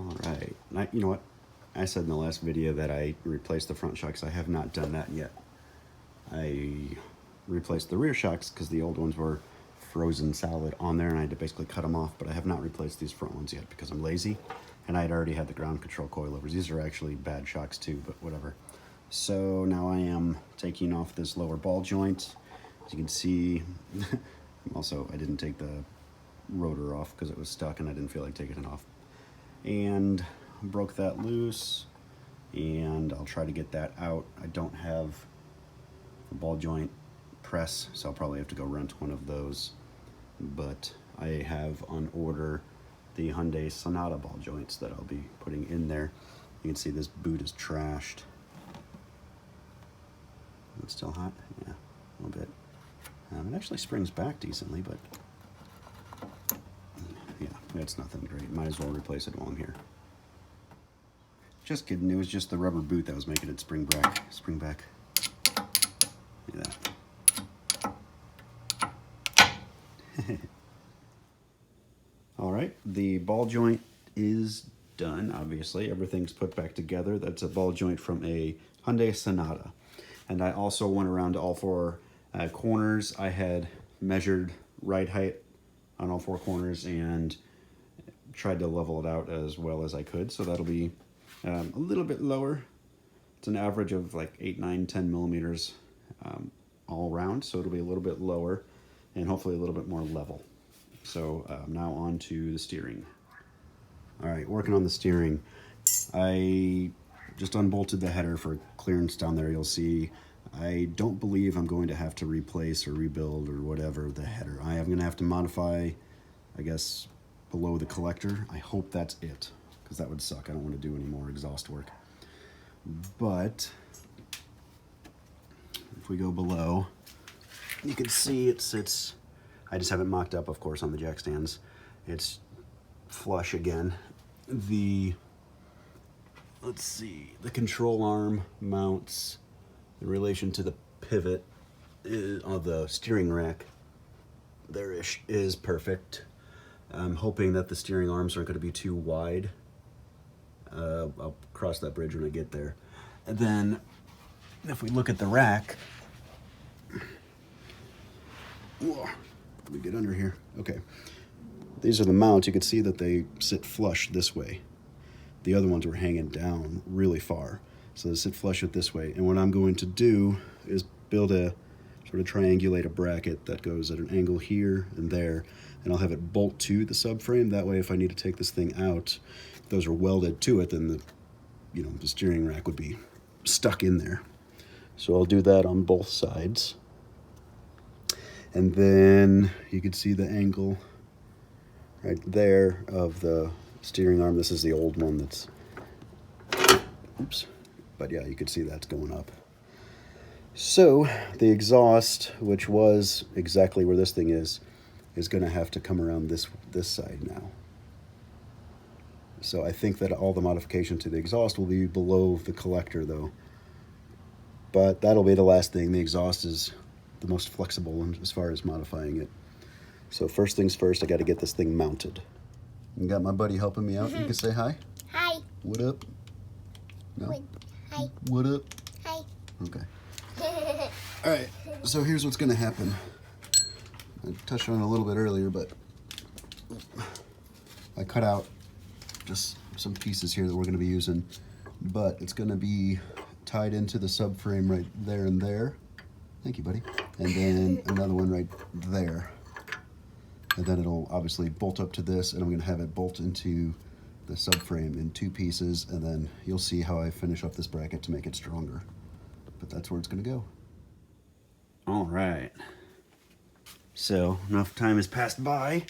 All right. You know what? I said in the last video that I replaced the front shocks. I have not done that yet. I replaced the rear shocks because the old ones were frozen solid on there and I had to basically cut them off, but I have not replaced these front ones yet because I'm lazy and I had already had the ground control coilovers. These are actually bad shocks too, but whatever. So now I am taking off this lower ball joint. As you can see, also I didn't take the rotor off because it was stuck and I didn't feel like taking it off. And broke that loose and I'll try to get that out. I don't have a ball joint press, so I'll probably have to go rent one of those. But I have on order the Hyundai Sonata ball joints that I'll be putting in there. You can see this boot is trashed. It's still hot? Yeah, a little bit. It actually springs back decently, but yeah, it's nothing great. Might as well replace it while I'm here. Just kidding, it was just the rubber boot that was making it spring back. Look at that. All right, the ball joint is done, obviously. Everything's put back together. That's a ball joint from a Hyundai Sonata. And I also went around to all four corners. I had measured ride height on all four corners and tried to level it out as well as I could. So that'll be a little bit lower. It's an average of like 8, 9, 10 millimeters all around. So it'll be a little bit lower and hopefully a little bit more level. So now on to the steering. All right, working on the steering. I just unbolted the header for clearance down there. You'll see I don't believe I'm going to have to replace or rebuild or whatever the header. I am going to have to modify, I guess, below the collector. I hope that's it, because that would suck. I don't want to do any more exhaust work. But if we go below, you can see it sits, I just have it mocked up, of course, on the jack stands. It's flush again. Let's see, the control arm mounts in relation to the pivot of the steering rack. There-ish is perfect. I'm hoping that the steering arms aren't going to be too wide. I'll cross that bridge when I get there. And then if we look at the rack, whoa, let me get under here. Okay, these are the mounts. You can see that they sit flush this way. The other ones were hanging down really far. So they sit flush with this way. And what I'm going to do is build a sort of triangulate a bracket that goes at an angle here and there. And I'll have it bolt to the subframe. That way, if I need to take this thing out, if those are welded to it, then the steering rack would be stuck in there. So I'll do that on both sides. And then you can see the angle right there of the steering arm. This is the old one that's, oops. But yeah, you can see that's going up. So the exhaust, which was exactly where this thing is going to have to come around this side now. So I think that all the modification to the exhaust will be below the collector though. But that'll be the last thing. The exhaust is the most flexible as far as modifying it. So first things first, I got to get this thing mounted. You got my buddy helping me out. You can say hi. Hi. What up? No? Hi. What up? Hi. Okay. All right, so here's what's gonna happen. I touched on it a little bit earlier, but I cut out just some pieces here that we're gonna be using, but it's gonna be tied into the subframe right there and there. Thank you, buddy. And then another one right there. And then it'll obviously bolt up to this, and I'm gonna have it bolt into the subframe in 2 pieces, and then you'll see how I finish up this bracket to make it stronger. But that's where it's gonna go. All right. So enough time has passed by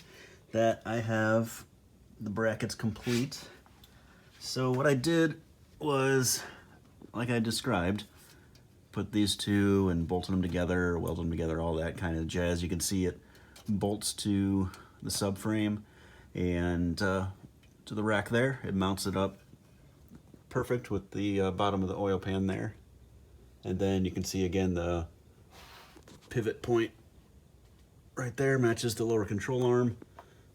that I have the brackets complete. So what I did was, like I described, put these two and bolted them together, welded them together, all that kind of jazz. You can see it bolts to the subframe and to the rack there. It mounts it up perfect with the bottom of the oil pan there. And then you can see again the pivot point right there matches the lower control arm.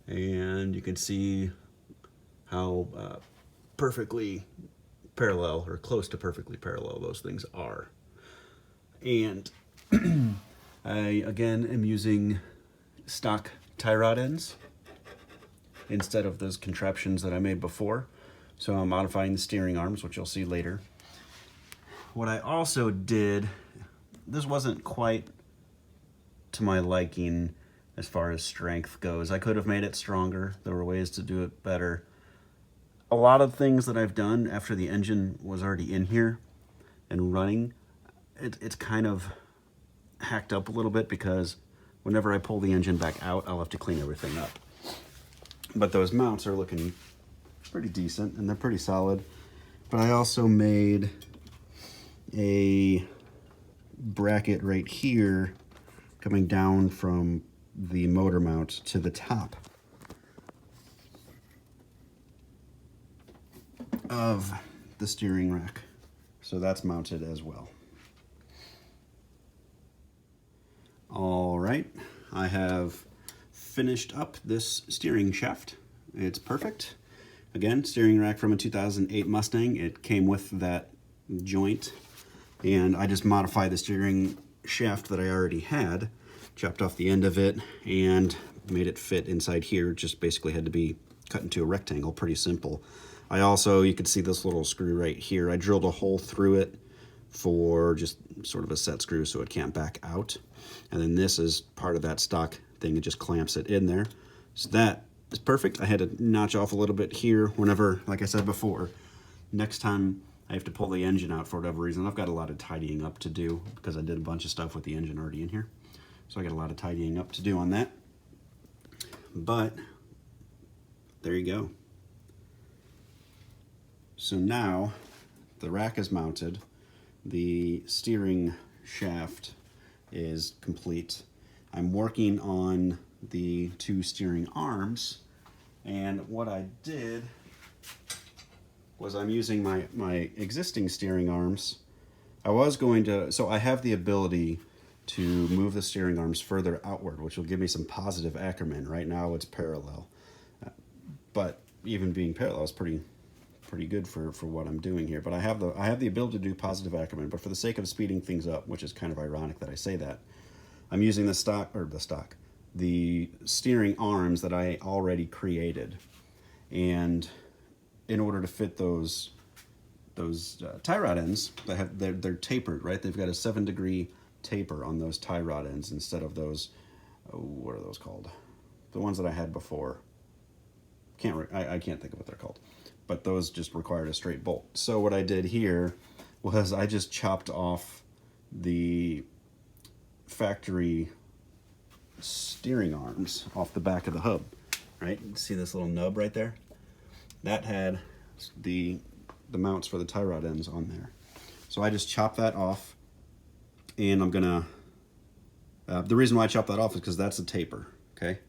And you can see how perfectly parallel, or close to perfectly parallel those things are. And I, again, am using stock tie rod ends instead of those contraptions that I made before. So I'm modifying the steering arms, which you'll see later. What I also did, this wasn't quite to my liking as far as strength goes. I could have made it stronger. There were ways to do it better. A lot of things that I've done after the engine was already in here and running, it's kind of hacked up a little bit, because whenever I pull the engine back out, I'll have to clean everything up. But those mounts are looking pretty decent and they're pretty solid. But I also made a bracket right here coming down from the motor mount to the top of the steering rack. So that's mounted as well. All right, I have finished up this steering shaft. It's perfect. Again, steering rack from a 2008 Mustang. It came with that joint, and I just modified the steering shaft that I already had, chopped off the end of it, and made it fit inside here. Just basically had to be cut into a rectangle, pretty simple. I also, you can see this little screw right here. I drilled a hole through it for just sort of a set screw so it can't back out. And then this is part of that stock thing. It just clamps it in there. So that is perfect. I had to notch off a little bit here whenever, like I said before, next time I have to pull the engine out for whatever reason. I've got a lot of tidying up to do because I did a bunch of stuff with the engine already in here. So I got a lot of tidying up to do on that. But there you go. So now the rack is mounted, the steering shaft is complete. I'm working on the two steering arms, and what I did was I'm using my existing steering arms. I was going to, so I have the ability to move the steering arms further outward, which will give me some positive Ackerman. Right now it's parallel, but even being parallel is pretty good for what I'm doing here. But I have the ability to do positive Ackerman, but for the sake of speeding things up, which is kind of ironic that I say that, I'm using the steering arms that I already created. And in order to fit those tie rod ends, they're tapered, right? They've got a 7-degree taper on those tie rod ends instead of those, what are those called? The ones that I had before. I can't think of what they're called. But those just required a straight bolt. So what I did here was I just chopped off the factory steering arms off the back of the hub, right? See this little nub right there? That had the mounts for the tie rod ends on there. So I just chopped that off, and I'm gonna, the reason why I chopped that off is because that's the taper, okay?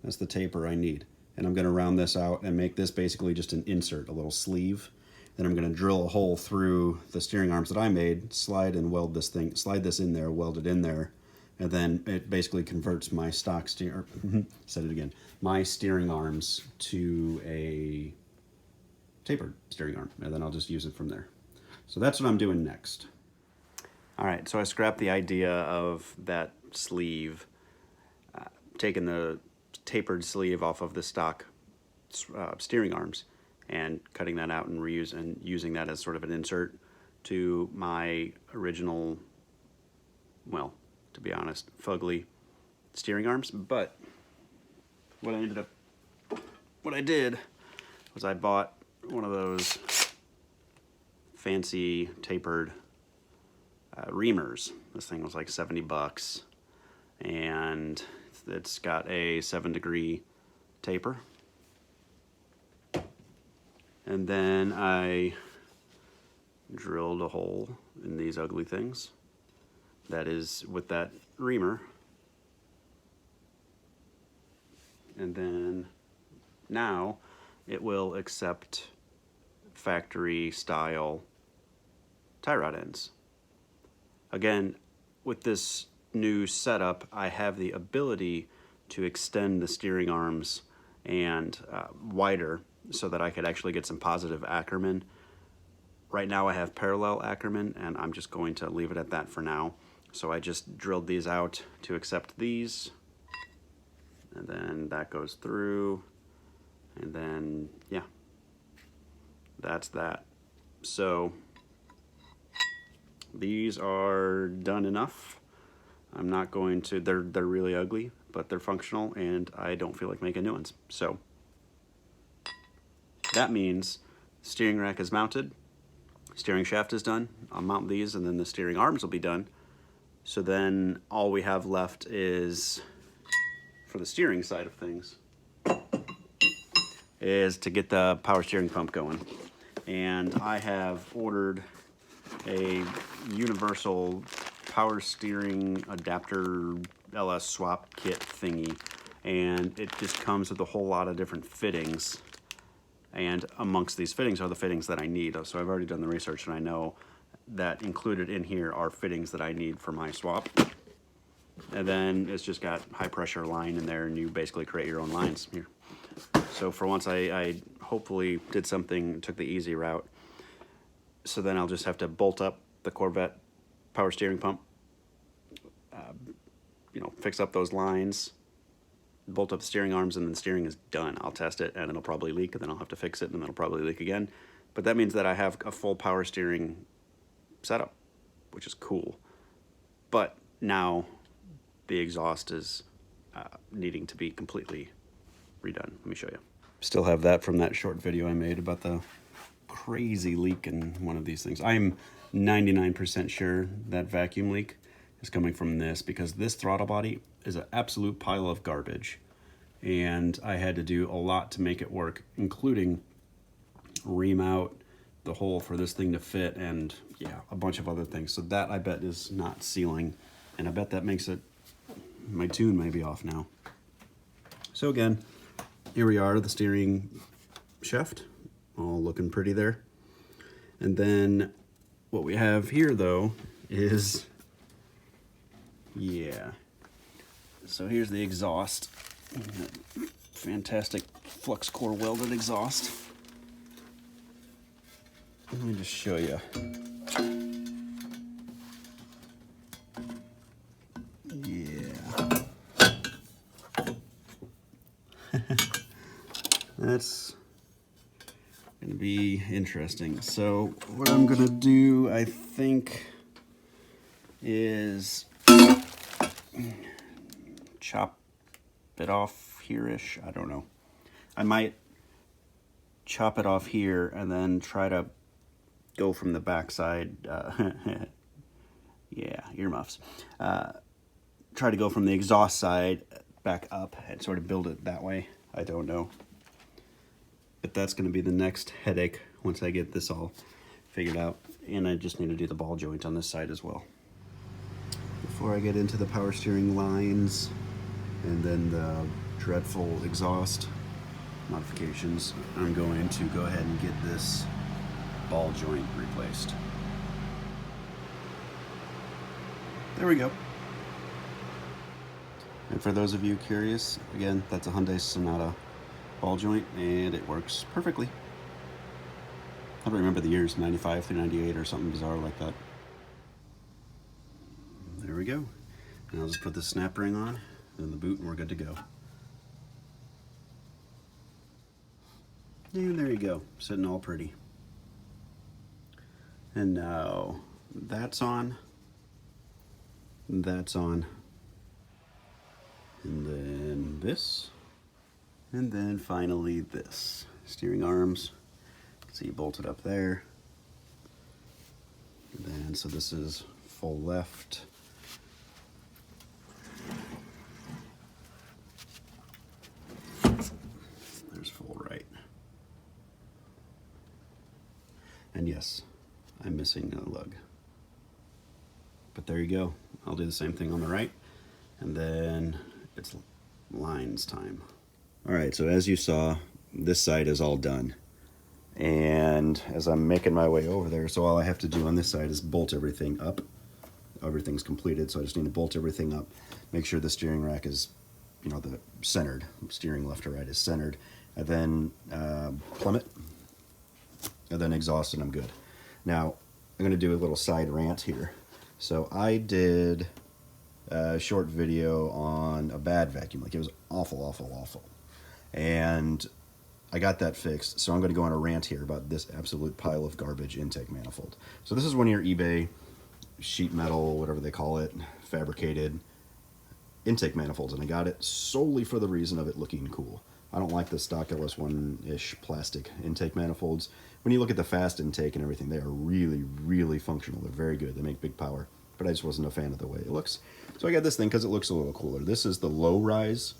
That's the taper I need. And I'm going to round this out and make this basically just an insert, a little sleeve. Then I'm going to drill a hole through the steering arms that I made, slide this in there, weld it in there, and then it basically converts my stock my steering arms to a tapered steering arm, and then I'll just use it from there. So that's what I'm doing next. All right, so I scrapped the idea of that sleeve, taking the tapered sleeve off of the stock steering arms and cutting that out and using that as sort of an insert to my original, well, to be honest, fugly steering arms. But what I did was I bought one of those fancy tapered reamers. This thing was like $70, and it's got a 7-degree taper. And then I drilled a hole in these ugly things. That is with that reamer. And then now it will accept factory style tie rod ends. Again, with this new setup, I have the ability to extend the steering arms and wider so that I could actually get some positive Ackerman. Right now I have parallel Ackerman, and I'm just going to leave it at that for now. So I just drilled these out to accept these, and then that goes through, and then yeah, that's that. So these are done enough. I'm not going to, they're really ugly, but they're functional, and I don't feel like making new ones. So that means steering rack is mounted, steering shaft is done. I'll mount these, and then the steering arms will be done. So then all we have left is, for the steering side of things, is to get the power steering pump going. And I have ordered a universal power steering adapter LS swap kit thingy, and it just comes with a whole lot of different fittings, and amongst these fittings are the fittings that I need. So I've already done the research, and I know that included in here are fittings that I need for my swap. And then it's just got high pressure line in there, and you basically create your own lines here. So for once I hopefully did something, took the easy route. So then I'll just have to bolt up the Corvette power steering pump, you know, fix up those lines, bolt up the steering arms, and then the steering is done. I'll test it, and it'll probably leak, and then I'll have to fix it, and then it'll probably leak again. But that means that I have a full power steering setup, which is cool. But now the exhaust is needing to be completely redone. Let me show you. Still have that from that short video I made about the crazy leak in one of these things. I'm 99% sure that vacuum leak is coming from this, because this throttle body is an absolute pile of garbage, and I had to do a lot to make it work, including ream out the hole for this thing to fit, and yeah, a bunch of other things. So that, I bet, is not sealing, and I bet that makes it, my tune may be off now. So again, here we are, the steering shaft, all looking pretty there. And then what we have here though is, yeah, so here's the exhaust. Fantastic flux core welded exhaust. Let me just show you. Yeah. That's gonna be interesting. So what I'm gonna do, I think, is chop it off here-ish. I don't know. I might chop it off here and then try to go from the backside. Yeah, earmuffs. Try to go from the exhaust side back up and sort of build it that way. I don't know. But that's going to be the next headache once I get this all figured out. And I just need to do the ball joint on this side as well. Before I get into the power steering lines and then the dreadful exhaust modifications, I'm going to go ahead and get this ball joint replaced. There we go. And for those of you curious, again, that's a Hyundai Sonata ball joint, and it works perfectly. I don't remember the years, 95 through 98 or something bizarre like that. There we go. And I'll just put the snap ring on and the boot, and we're good to go. And there you go, sitting all pretty. And now that's on, that's on, and then this, and then finally this. Steering arms, see, bolted up there. And then, so this is full left. There's full right. And yes, I'm missing a lug. But there you go. I'll do the same thing on the right, and then it's lines time. All right, so as you saw, this side is all done. And as I'm making my way over there, so all I have to do on this side is bolt everything up. Everything's completed, so I just need to bolt everything up, make sure the steering rack is, you know, the centered, steering left to right is centered, and then plummet, and then exhaust, and I'm good. Now, I'm going to do a little side rant here. So I did a short video on a bad vacuum. Like, it was awful, awful, awful. And I got that fixed, so I'm going to go on a rant here about this absolute pile of garbage intake manifold. So this is one of your eBay sheet metal, whatever they call it, fabricated intake manifolds, and I got it solely for the reason of it looking cool. I don't like the stock LS1-ish plastic intake manifolds. When you look at the fast intake and everything, they are really, really functional. They're very good. They make big power, but I just wasn't a fan of the way it looks. So I got this thing because it looks a little cooler. This is the low rise.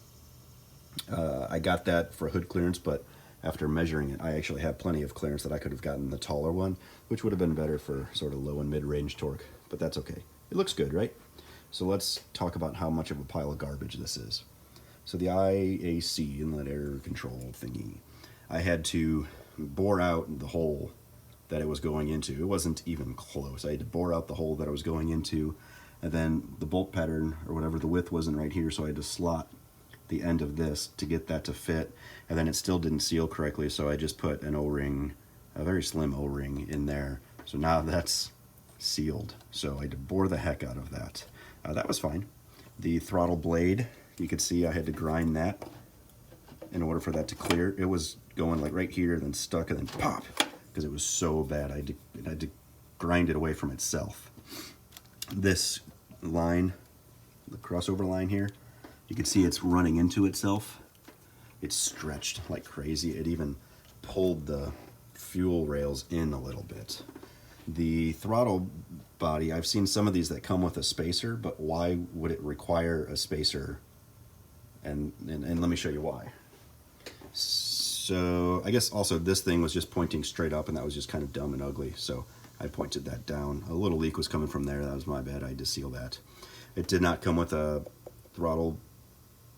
I got that for hood clearance, but after measuring it, I actually have plenty of clearance that I could have gotten the taller one, which would have been better for sort of low and mid-range torque, but that's okay. It looks good, right? So let's talk about how much of a pile of garbage this is. So the IAC, inlet air control thingy, I had to bore out the hole that it was going into. It wasn't even close. I had to bore out the hole that I was going into, and then the bolt pattern, or whatever, the width wasn't right here, so I had to slot the end of this to get that to fit, and then it still didn't seal correctly, so I just put an O-ring, a very slim O-ring in there. So now that's sealed. So I had to bore the heck out of that. That was fine. The throttle blade, you could see I had to grind that in order for that to clear. It was going like right here, then stuck, and then pop, because it was so bad. I had to grind it away from itself. This line, the crossover line here, you can see it's running into itself. It's stretched like crazy. It even pulled the fuel rails in a little bit. The throttle body, I've seen some of these that come with a spacer, but why would it require a spacer? And let me show you why. So I guess also this thing was just pointing straight up, and that was just kind of dumb and ugly. So I pointed that down. A little leak was coming from there. That was my bad. I had to seal that. It did not come with a throttle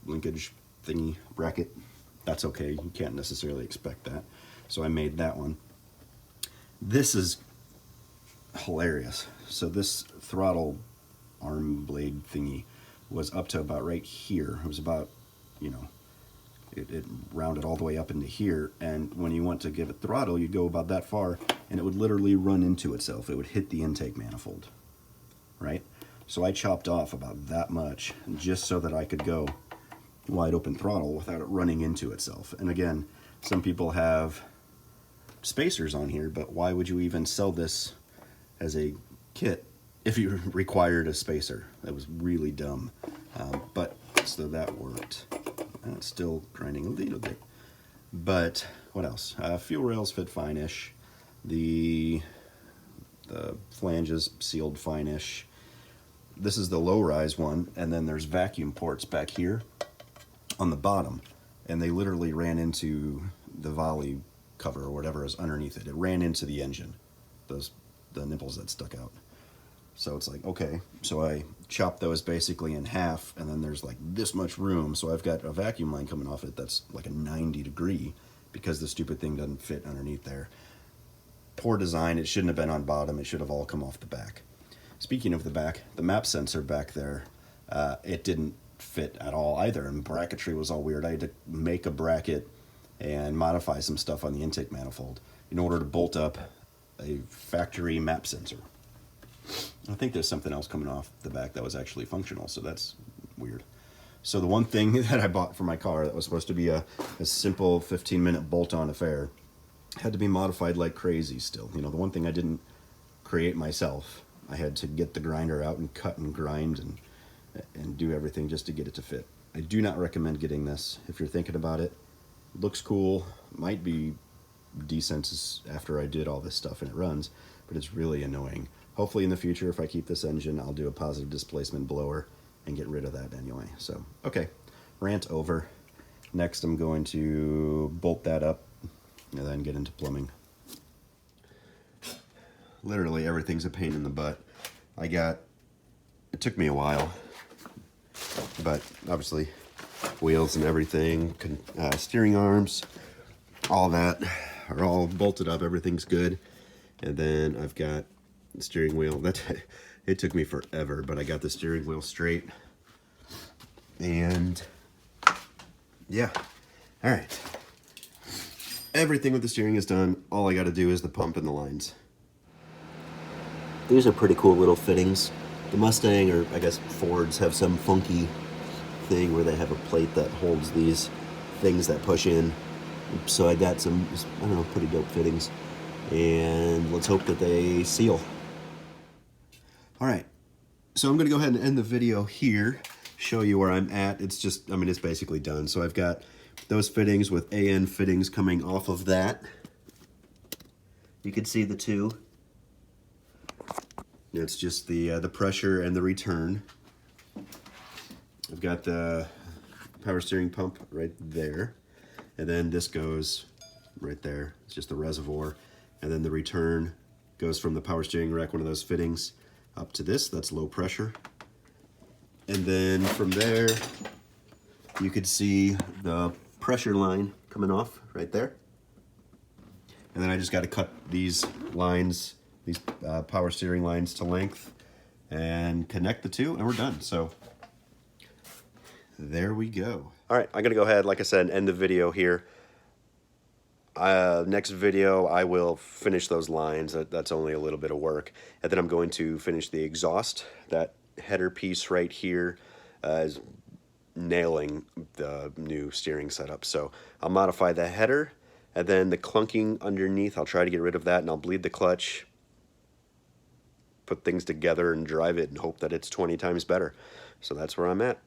linkage thingy bracket. That's okay. You can't necessarily expect that. So I made that one. This is hilarious. So this throttle arm blade thingy was up to about right here. It was about, you know, it rounded all the way up into here, and when you want to give it throttle, you'd go about that far, and it would literally run into itself. It would hit the intake manifold, right? So I chopped off about that much just so that I could go wide open throttle without it running into itself. And again, some people have spacers on here, but why would you even sell this as a kit if you required a spacer? That was really dumb. But so that worked. And it's still grinding a little bit. But what else? Fuel rails fit fine-ish. The flanges sealed fine-ish. This is the low-rise one, and then there's vacuum ports back here on the bottom, and they literally ran into the volley cover or whatever is underneath it. It ran into the engine, the nipples that stuck out. So it's like, okay, so I chopped those basically in half, and then there's like this much room, so I've got a vacuum line coming off it that's like a 90-degree because the stupid thing doesn't fit underneath there. Poor design. It shouldn't have been on bottom. It should have all come off the back. Speaking of the back, the map sensor back there, it didn't fit at all either, and bracketry was all weird. I had to make a bracket and modify some stuff on the intake manifold in order to bolt up a factory map sensor. I think there's something else coming off the back that was actually functional, so that's weird. So the one thing that I bought for my car that was supposed to be a simple 15-minute bolt-on affair had to be modified like crazy still. You know, the one thing I didn't create myself, I had to get the grinder out and cut and grind and do everything just to get it to fit. I do not recommend getting this if you're thinking about it. Looks cool, might be decent after I did all this stuff and it runs, but it's really annoying. Hopefully in the future, if I keep this engine, I'll do a positive displacement blower and get rid of that anyway. So, okay, rant over. Next, I'm going to bolt that up and then get into plumbing. Literally everything's a pain in the butt. It took me a while, but obviously wheels and everything, steering arms, all that are all bolted up. Everything's good. And then I've got the steering wheel. It took me forever, but I got the steering wheel straight. And yeah, all right. everything with the steering is done. All I got to do is the pump and the lines. These are pretty cool little fittings. The Mustang, or I guess Fords, have some funky thing where they have a plate that holds these things that push in. So I got some, I don't know, pretty dope fittings. And let's hope that they seal. All right, so I'm gonna go ahead and end the video here, show you where I'm at. It's just, I mean, it's basically done. So I've got those fittings with AN fittings coming off of that. You can see the two. It's just the pressure and the return. I've got the power steering pump right there. And then this goes right there. It's just the reservoir. And then the return goes from the power steering rack, one of those fittings, up to this. That's low pressure. And then from there, you could see the pressure line coming off right there. And then I just got to cut these lines, these power steering lines to length, and connect the two, and we're done. So there we go. All right, I'm gonna go ahead, like I said, end the video here. Next video, I will finish those lines. That's only a little bit of work. And then I'm going to finish the exhaust. That header piece right here is nailing the new steering setup. So I'll modify the header, and then the clunking underneath, I'll try to get rid of that, and I'll bleed the clutch, put things together and drive it and hope that it's 20 times better. So that's where I'm at.